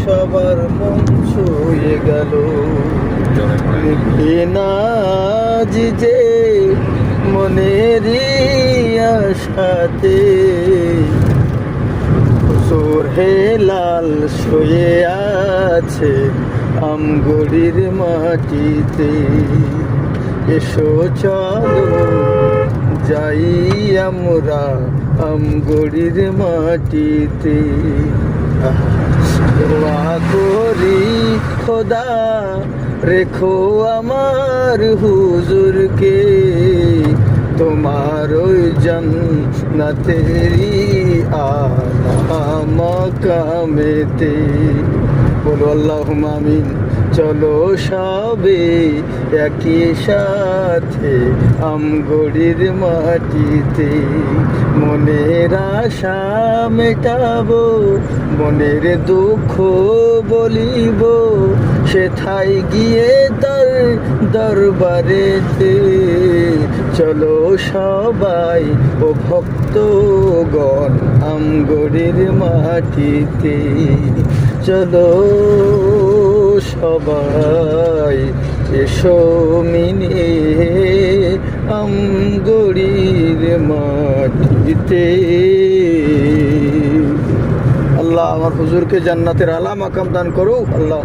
সবার মন ছুঁয়ে গেল। নাজ যে মনেরই আশাতে সোহে লাল শুয়ে আছে আমগড়ির মাটিতে। এসো চলো যাই আমরা আমগড়ির মাটিতে। দোয়া করি খোদা রেখো আমার হুজুরকে তোমার ওই জান্নাতেরি আলা মাকামেতে। বলো আল্লাহুম্মা আমিন। চলো সবে একই সাথে আমগড়ির মাটিতে। মনের আশা মেটাবো, মনের দুঃখ বলিব, সেথায় গিয়ে তার দরবারেতে। চলো সবাই ও ভক্তগণ আমগড়ির মাটিতে। চলো সবাই এসো মিলে আমগড়ির মাটিতে। আল্লাহ আমার হুজুরকে জান্নাতের আলা মাকাম দান করো। আল্লাহ।